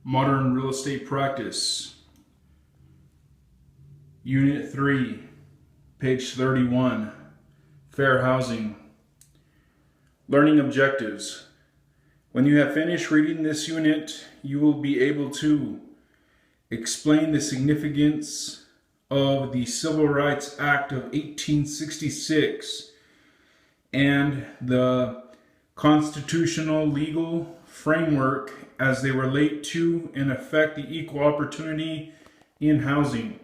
Modern Real Estate Practice, Unit 3, page 31, Fair Housing. Learning Objectives. When you have finished reading this unit, you will be able to explain the significance of the Civil Rights Act of 1866 and the constitutional legal framework as they relate to and affect the equal opportunity in housing.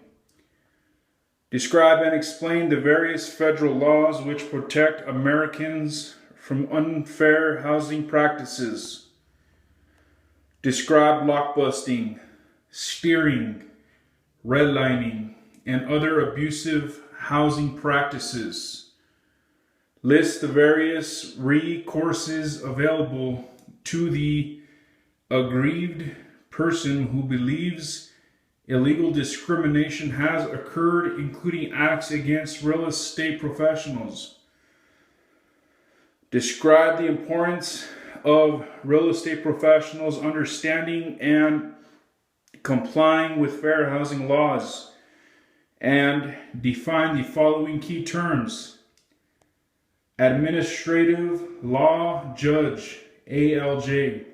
Describe and explain the various federal laws which protect Americans from unfair housing practices. Describe blockbusting, steering, redlining, and other abusive housing practices. List the various recourses available to the aggrieved person who believes illegal discrimination has occurred, including acts against real estate professionals. Describe the importance of real estate professionals understanding and complying with fair housing laws, and define the following key terms. Administrative Law Judge, ALJ.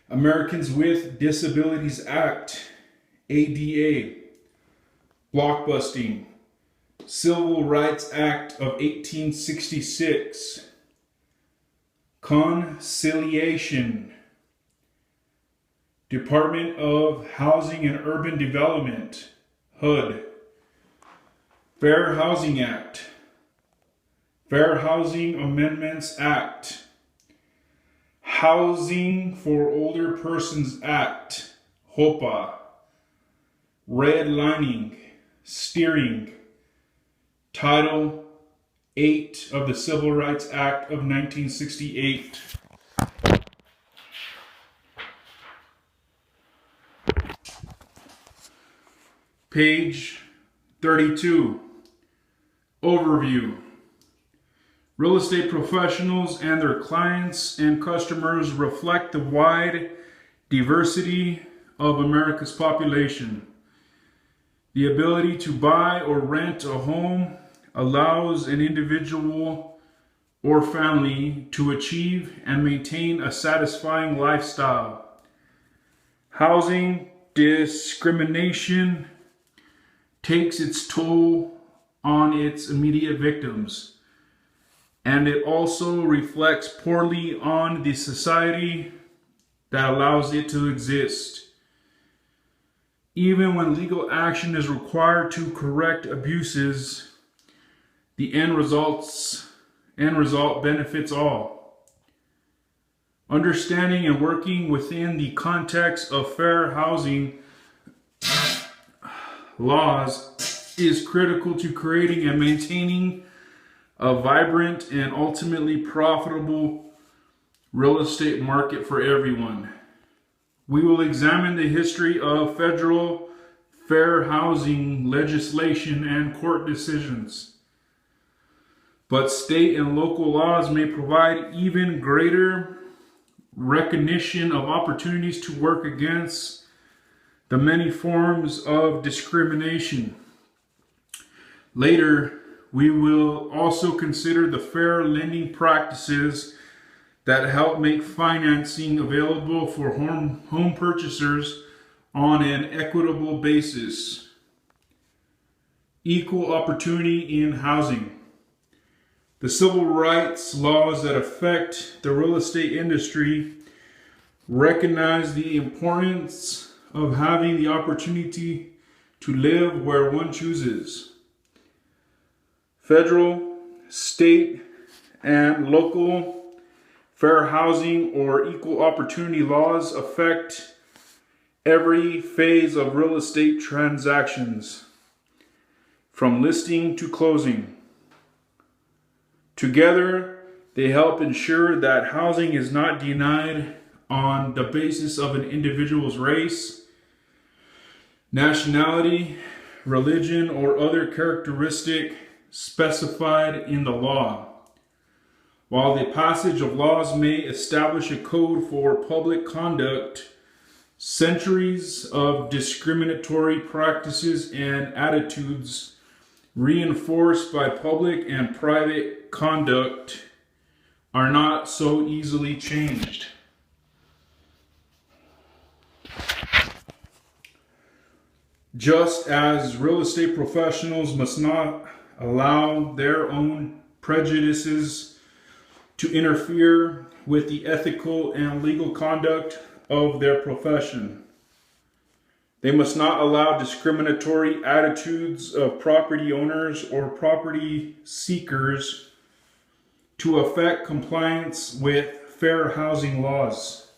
Americans with Disabilities Act, ADA. Blockbusting, Civil Rights Act of 1866. Conciliation, Department of Housing and Urban Development, HUD. Fair Housing Act, Fair Housing Amendments Act, Housing for Older Persons Act, HOPA. Redlining, steering, Title 8 of the Civil Rights Act of 1968. Page 32. Overview. Real estate professionals and their clients and customers reflect the wide diversity of America's population. The ability to buy or rent a home allows an individual or family to achieve and maintain a satisfying lifestyle. Housing discrimination takes its toll on its immediate victims, and it also reflects poorly on the society that allows it to exist. Even when legal action is required to correct abuses, the end result benefits all. Understanding and working within the context of fair housing laws is critical to creating and maintaining a vibrant and ultimately profitable real estate market for everyone. We will examine the history of federal fair housing legislation and court decisions. But state and local laws may provide even greater recognition of opportunities to work against the many forms of discrimination. Later, we will also consider the fair lending practices that help make financing available for home purchasers on an equitable basis. Equal opportunity in housing. The civil rights laws that affect the real estate industry recognize the importance of having the opportunity to live where one chooses. Federal, state, and local fair housing or equal opportunity laws affect every phase of real estate transactions, from listing to closing. Together, they help ensure that housing is not denied on the basis of an individual's race, nationality, religion, or other characteristic specified in the law. While the passage of laws may establish a code for public conduct, Centuries of discriminatory practices and attitudes reinforced by public and private conduct are not so easily changed. Just as real estate professionals must not allow their own prejudices to interfere with the ethical and legal conduct of their profession, they must not allow discriminatory attitudes of property owners or property seekers to affect compliance with fair housing laws.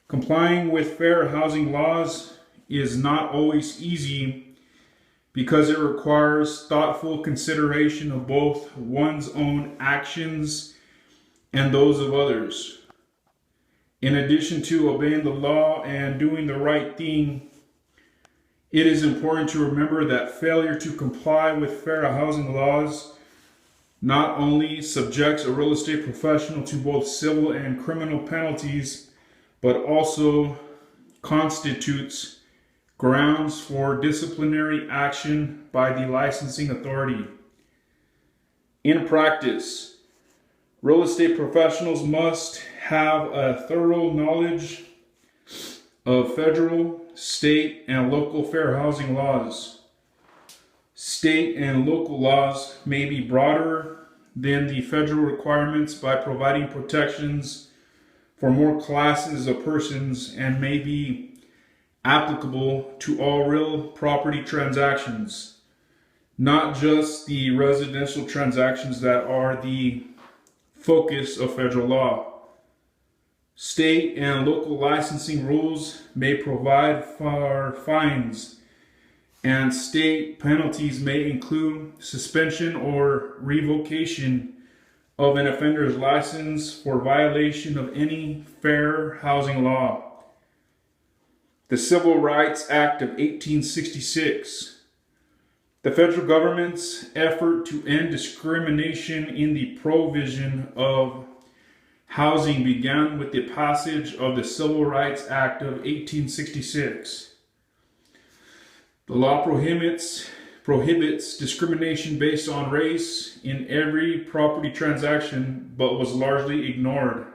Complying with fair housing laws is not always easy because it requires thoughtful consideration of both one's own actions and those of others. In addition to obeying the law and doing the right thing, it is important to remember that failure to comply with fair housing laws not only subjects a real estate professional to both civil and criminal penalties, but also constitutes grounds for disciplinary action by the licensing authority. In practice, real estate professionals must have a thorough knowledge of federal, state, and local fair housing laws. State and local laws may be broader than the federal requirements by providing protections for more classes of persons and may be applicable to all real property transactions, not just the residential transactions that are the focus of federal law. State and local licensing rules may provide for fines, and state penalties may include suspension or revocation of an offender's license for violation of any fair housing law. The Civil Rights Act of 1866. The federal government's effort to end discrimination in the provision of housing began with the passage of the Civil Rights Act of 1866. The law prohibits discrimination based on race in every property transaction, but was largely ignored.